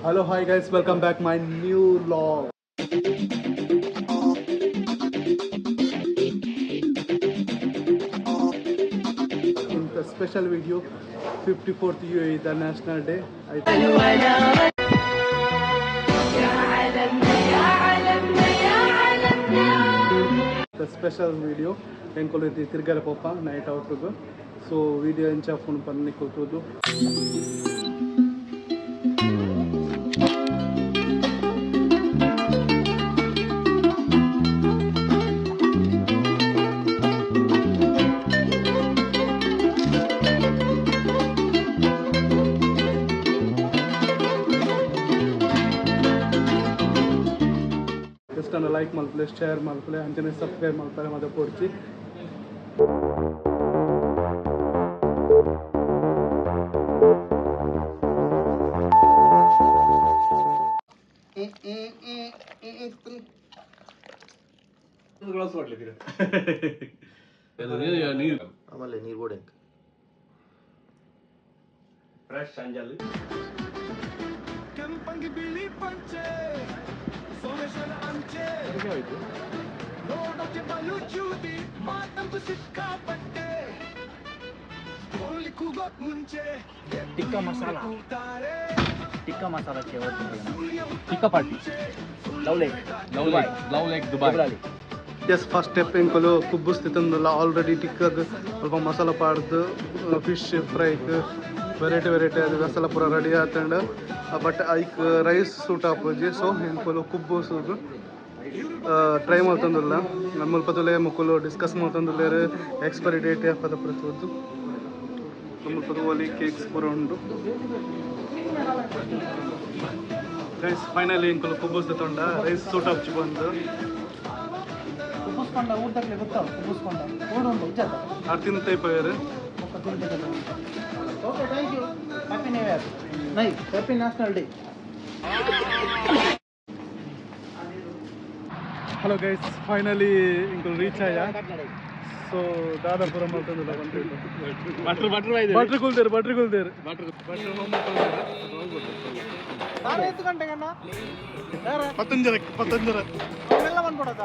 Hello, hi guys, welcome back my new vlog. In the special video, 54th UAE, the National Day. The special video, enkolli tirgare poppa night out go. So video encha phone panni kotudu. Like ಮಲ್ಪಲೆ share ಮಲ್ಪಲೆ ಅಂಚನೆ subscribe ಮಲ್ಪಲೆ ಮತ್ತೆ ಕೊಡ್ಚಿ glass ಹೊಡ್ಲಿದ್ದೀರಾ ನೀರು ಆಮೇಲೆ ನೀರು ಗೋಡೆ fresh ಅಂಜಲ್ ಕೆಂಪಂಗಿ ಬಿಳಿ ಪಂಚೆ ಸೋಮೇಶ್ವರ ಅಂಚೆ ನೋಡೋಕೆ ಬಲು ಚೂಟಿ ಮಾತಂಬು ಸಿಕ್ಕಾಪಟ್ಟೆ ಹೋಲಿ ಕೂಗೋಕ್ ಮುಂಚೆ ಟಿಕ್ಕಾ ಮಸಾಲ ಟಿಕ್ಕಾ ಪಾರ್ಟಿ ಲವ್ ಲೇಕ್ ದುಬೈ ಎಸ್ ಫಸ್ಟ್ ಸ್ಟೆಪ್ ಎಂಕಲು ಕುಬ್ಬುಸ್ತಿತ್ತಂದಲ್ಲ ಆಲ್ರೆಡಿ ಟಿಕ್ಕಾಗ ಸ್ವಲ್ಪ ಮಸಾಲ ಪಾಡ್ದು ಫಿಶ್ ಫ್ರೈಕ್ ವೆರೈಟಿ ಅದು ಮಸಾಲ ಪೂರ ರೆಡಿ ಆತಂಡ ಬಟ್ ಐಕ್ ರೈಸ್ ಸೂಟ್ ಆಪೋಜಿ ಸೊ ಎಂಕಲು ಕುಬ್ಬುಸುದು ಟ್ರೈ ಮಾಡ್ತಂದಿಲ್ಲ ನಮ್ಮ ಪದಲೆ ಮುಕ್ಕಲು ಡಿಸ್ಕಸ್ ಮಾಡ್ತಂದಿಲ್ಲ ಎಕ್ಸ್ಪೈರಿ ಡೇಟ್ ಪದ ಪ್ರತಿಯೊಂದು ನಮ್ಮ ಪದವಲ್ಲಿ ಕೇಕ್ಸ್ ಪೂರ ಉಂಟು ರೈಸ್ ಫೈನಲಿ ಎಂಕಲು ಕುಬ್ಬುಸ್ತಿತ್ತಂಡ ರೈಸ್ ಸೂಟ್ ಆಪ್ಚಿ ಬಂದು ಕುಬ್ಬುಸ್ಕೊಂಡ ಊಟಕ್ಕೆ ಗೊತ್ತಾವ ಕುಬ್ಬುಸ್ಕೊಂಡ ಓಡುಂಟು ಇಜ್ಜದ ಆರ್ತಿನ ಟೈಪ್ ಆಗ್ಯಾರ okay thank you happy new year ನೈ happy national day hello guys finally ಇಂಕಲ್ ರೀಚ್ ಆಯ ಸೊ ದಾದಾಪುರ ಮಾಡ್ತಂದಿಲ್ಲ ಬಟ್ರ್ ಕುಲ್ದೇರು ಎಷ್ಟು ಗಂಟೆಗಣ್ಣ 15 ಅವೆಲ್ಲ ಬಂದ್ಬಿಡೋದ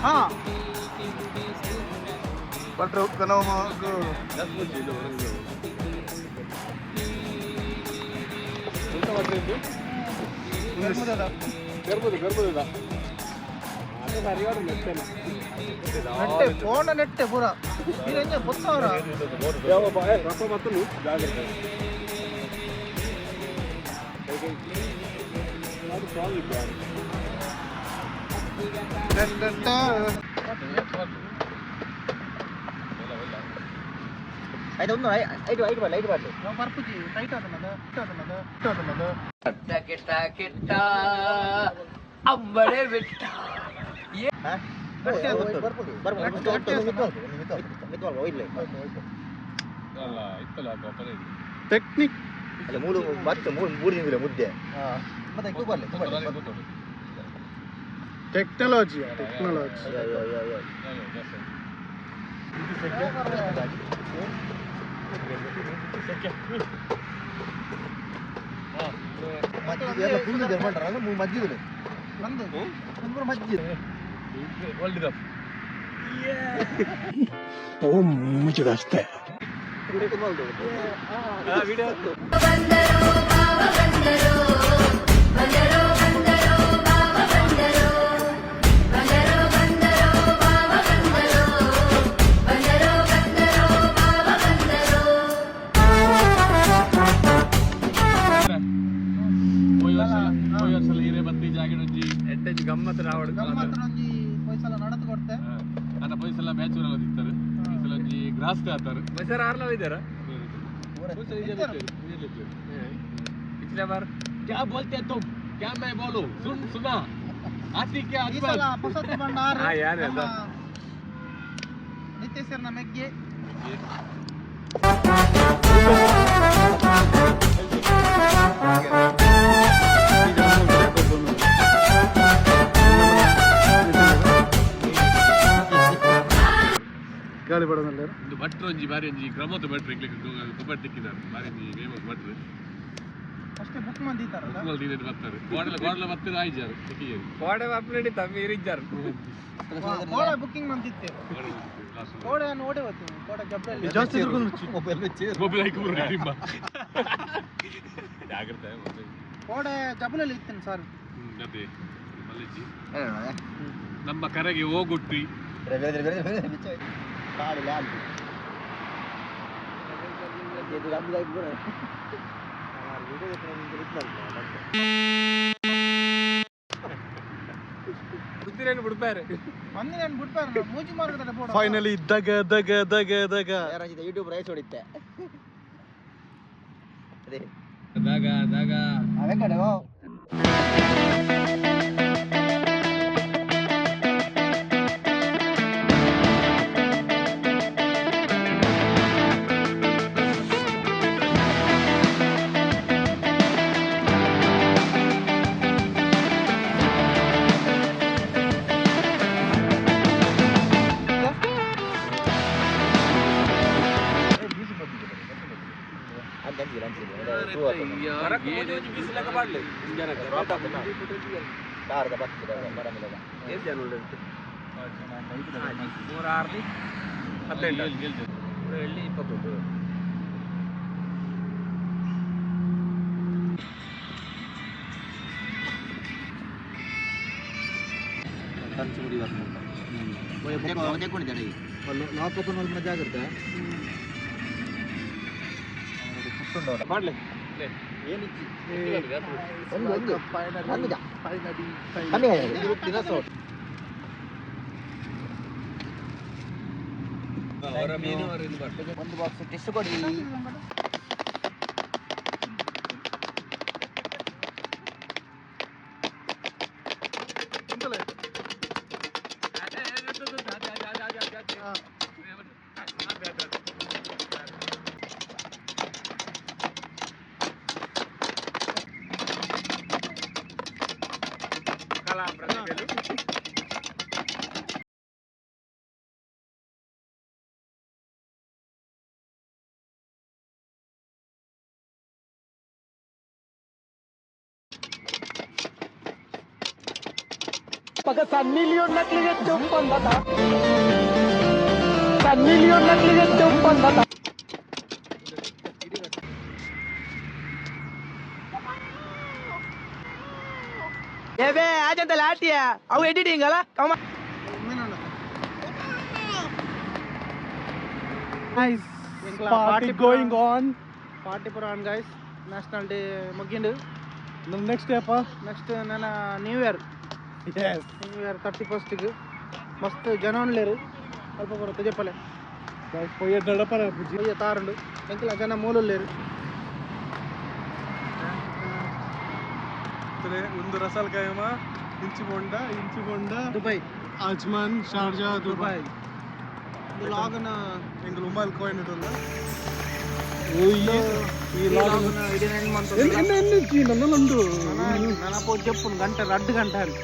ಹಾಂ ಬಟ್ರು ಕನವ ನೆಟ್ಟೆ ಫೋನ್ ನೆಟ್ಟೆ ಪೂರ ನೀರೆಂಜ ಗೊತ್ತವ್ರ ರಪ್ಪ ಮತ್ತು ಜಾಗ್ರತೆ ಐದು ಲೈಟ್ ಬಾರ್ದು ನಾವು ಬರ್ಪುಜಿ ಟೈಟ್ ಅದನ್ನದ ಕಿಟ್ಟ ಅಂಬಳೆ ಬಿಟ್ಟ ಟೆಕ್ನಿಕ್ ಅಲ್ಲ ಮೂರು ನಿಮಿಷ ಮುದ್ದೆ ಟೆಕ್ನಾಲಜಿ ಮಜ್ಜಿದ ಓ ಮುಚ್ಚಿದಷ್ಟೇ ಗಮ್ಮತ್ ರಾವಣ ಪೈಸಲ ನಡತ್ ಕೊಡ್ತೆ ನನ್ನ ಪೈಸಲ ಮ್ಯಾಚ್ ಓದಿರ್ತಾರೆ ಪೈಸಲ ಗ್ರಾಸ್ ಆತಾರೆ ಬಸರ ಆರ್ಲವ ಇದ್ದಾರ पिछले बार क्या बोलते तुम क्या मैं बोलूं सुना आती क्या पसंद भंडार हां यार नित्य सर ना मेगे ದಾಳಿ ಬಡೋನಲ್ಲ ಒಂದು ಭಟ್ರು ಒಂಜಿ ಬಾರಿ ಒಂಜಿ ಕ್ರಮತ್ತು ಭಟ್ರು ಇಂಗ್ಲಿಕ್ ದುಬ್ಬಟ್ಟು ತಿಕ್ಕಿದ್ದಾರೆ ಬಾರಿ ಫೇಮಸ್ ಭಟ್ರು ಅಷ್ಟೇ ಬುಕ್ ಮಂದಿತಾರಲ್ಲ ಬುಕ್ ಮಾಡಿ ಬರ್ತಾರೆ ಗೋಡಲ ಬರ್ತಾರೆ ಆಯ್ಜಾರು ತಿಕ್ಕಿಯಾರು ಗೋಡೆ ಬಾಪ್ಲೇಡಿ ತಮ್ಮೀರಿದ್ದಾರೆ ಕೋಡೆ ಬುಕಿಂಗ್ ಮಂದಿತ್ತೆ ಕೋಡೆ ನೋಡೆ ಹೋಗ್ತೀವಿ ಕೋಡೆ ಜಬ್ರಲ್ಲಿ ಜಾಸ್ತಿ ಮೊಬೈಲ್ ಹಾಕಿಬಿಡ್ರಿ ನಿಮ್ಮ ಜಾಗ್ರತೆ ಕೋಡೆ ಜಬ್ರಲ್ಲಿ ಇರ್ತೀನಿ ಸರ್ ಅದೇ ಮಲ್ಲಿಜಿ ನಮ್ಮ ಕರೆಗೆ ಹೋಗುಟ್ಟಿ ಬುದ್ಧಿರೇನು ಬಿಡ್ತಾರೆ ಮಂದಿ ನಾನು ಬಿಡ್ತಾರೆ ಮೂಜಿ ಮಾರ್ಗದಲ್ಲಿ ಬೋಡ ಫೈನಲಿ ದಗ ಯೂಟ್ಯೂಬ್ ರೈಸ್ ಹೊಡಿತ್ತೆ ಅದೇ ದಾಗ ದಾಗ ಅವೇ ಕಡೆ ಜಾಗ್ರತೆ ಮಾಡ್ಲಿ ಒಂದು ಬಾಕ್ಸ್ ಟಿಶ್ಯೂ ಕೊಡಿ Pagka Sunny Leon nagligat jumpan bata. Sunny Leon nagligat jumpan bata. Ebe, aja ntar lati ya. Aku editing gala. Kamu. Nice. party going on. Party ಪುರಾನ್ guys. National Day ಮುಗಿಂಡು. ನೆಕ್ಸ್ಟ್ ಏಪ next ನನ್ನ new year. yes new year 31st ಗೆ ಮಸ್ತ್ ಜನ ಉಳ್ಳೇರು ಸ್ವಲ್ಪ ಬರುತ್ತೆ ಜಪ್ಪಲೆ guys ಪೊಯ್ಯ ದಡಪರ ಬುಜಿ ಪೊಯ್ಯ ತಾರಂಡು ಎಂಕಲ ಜನ ಮೂಲುಳ್ಳೇರು ಒಂದು ರಸಲ್ ಕಾಯಮ ಇಂಚು ಬೊಂಡ ದುಬೈ ಅಜ್ಮಾನ್ ಶಾರ್ಜಾ ದುಬೈ ಇದು ಲಾಗನ ಎಂಗಲ್ ಉಮಾಲ್ ಕಾಯಿನ್ ಇಡಲ್ಲ ಈ ಲಾಗನ ಇಡೀ ಎಂಡ್ ಮಂತ್ ನನ್ನಲ್ಲೊಂದು ನನ್ನ ಪೋಜ್ ಜಪ್ಪುನ್ ಗಂಟೆ 2 ಗಂಟೆ ಅಲ್ಲಿ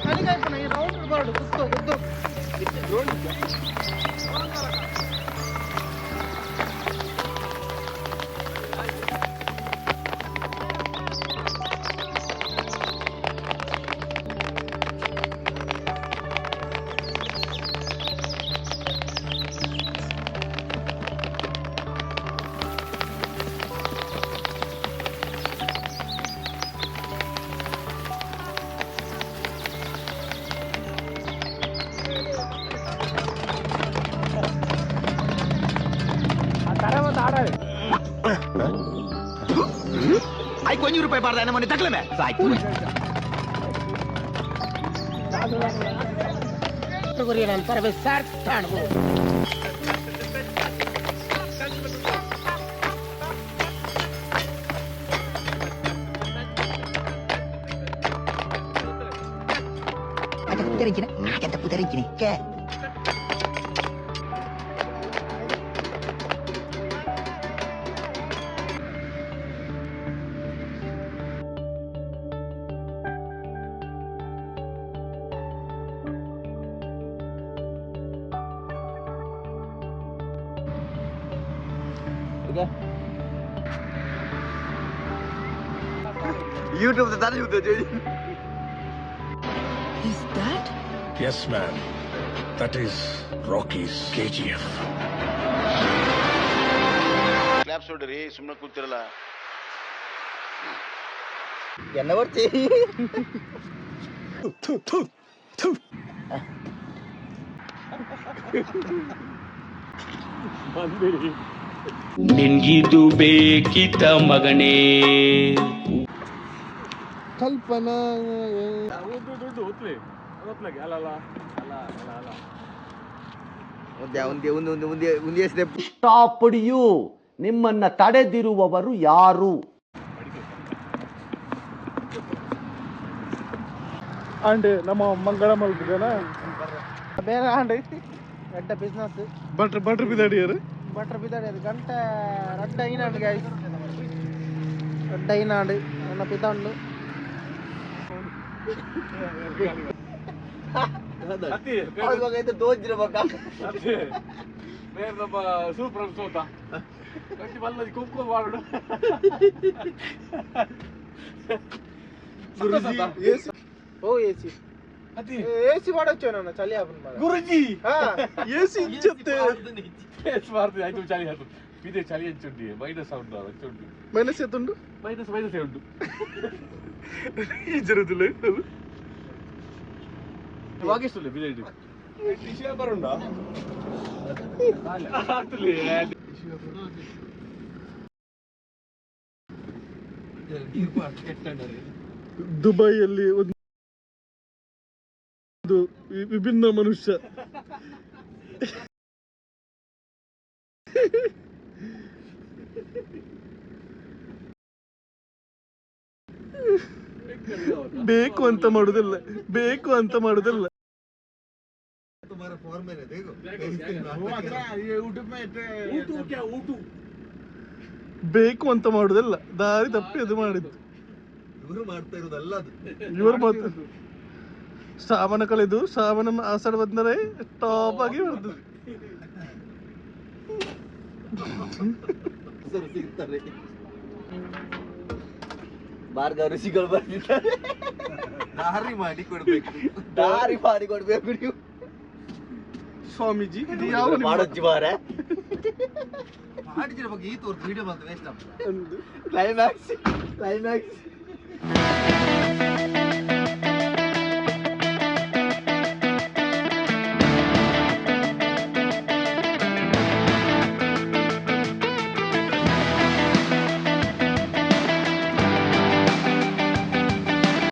ಅಲ್ಲಿಗಾಯ್ತು ಈ ರೌಂಡ್ ಗಾರ್ಡ್ ಕುತ್ತು Ay, coño, rupai parda na money takle me. Sai. Korean antar besar tanbo. Ada puteri gini. Ada puteri gini. Ke. YouTube ತಾನೇ YouTube Is that? Yes, man. That is Rocky's KGF. Claps ಹೊಡ್ರಿ ಸುಮ್ಮನೆ ಕೂತಿರಲ್ಲ என்ன ಬರ್ತಿ ನಿನ್ಗಿದು ಬೇಕಿತ ಮಗನೇ ಕಲ್ಪನಾ stop you ನಿಮ್ಮನ್ನ ತಡೆದಿರುವವರು ಯಾರು? And ನಮ್ಮ ಮಂಗಳ ಮಲ್ಪಿದನ ಬೇರೆ ಆಂಡ್ ಗಂಟ ಬಿಸ್ನೆಸ್ ಬಟ್ರ್ ಬಿದಾಡಿಯರು ಬಟ್ರ್ ಬಿದ್ದಾಡಿ ಅದು ಗಂಟ ರಡ್ಡ ಐನಾಂಡ್ ಗೈಸ್ ರಡ್ಡ ಐನಾಂಡ್ ನನ್ನ ಪಿತಾಂಡು ನಮ್ಮ ಸೂಪರ್ ಸೋತ ಬಲ್ಲದಿ ಕುಂಕು ಮಾಡು ಓ ಎಸಿ ಎಸಿ ಮಾಡಚ್ಚೋ ನನ್ನ ಚಳಿ ಹಾಕೊಂಡು ಗುರುಜಿ ಏಸಿ ಇಜ್ಜತ್ತೆ ಸ್ವಾರ್ಥ ಆಯ್ತು ಚಳಿ ಆಯ್ತು ಇದೇ ಚಳಿ ಹಂಚುಂಡಿ ಮೈನಸ್ ಉಂಟು ಹಂಚುಂಡು ಮೈನಸ್ ಎತ್ತುಂಡು ಮೈನಸ್ ಉಂಟು ಇಜ್ಜರದಿಲ್ಲ ವಾಗೇಶ್ವರ ಬಿಲೇಡಿ ವಿಷಯ ಬರುಂಡ ದುಬೈಯಲ್ಲಿ ಒಂದು ವಿಭಿನ್ನ ಮನುಷ್ಯ ಬೇಕು ಅಂತ ಮಾಡುದಿಲ್ಲ ಬೇಕು ಅಂತ ಮಾಡುದಿಲ್ಲ ದಾರಿ ತಪ್ಪಿ ಅದು ಮಾಡಿದ್ದು ಇವರು ಮಾಡ್ತಾ ಇರೋದಲ್ಲ ಅದು ಇವರು ಮಾತ್ರ ಶ್ರಾವಣ ಕಳೆದು ಶ್ರಾವಣ ಆಷಾಢ ಬಂದರೆ ಟಾಪ್ ಆಗಿ ಬರ್ತದೆ ಸಿಗ್ತಾರೆ ಭಾರ್ಗವ ಋಷಿಗಳು ಬರ್ತಿದ್ದಾರೆ ದಾರಿ ಮಾಡಿ ಕೊಡ್ಬೇಕು ನೀವು ಸ್ವಾಮೀಜಿ ಇದು ಯಾವ ಮಾಡೋಜ್ಜಿ ಮಾರ ಮಾಡಿದ್ರೆ ಬಗ್ಗೆ ಈ ತೋರ್ತು ವಿಡಿಯೋ ಬಂತು ವೇಸ್ಟ್ ಕ್ಲೈಮ್ಯಾಕ್ಸ್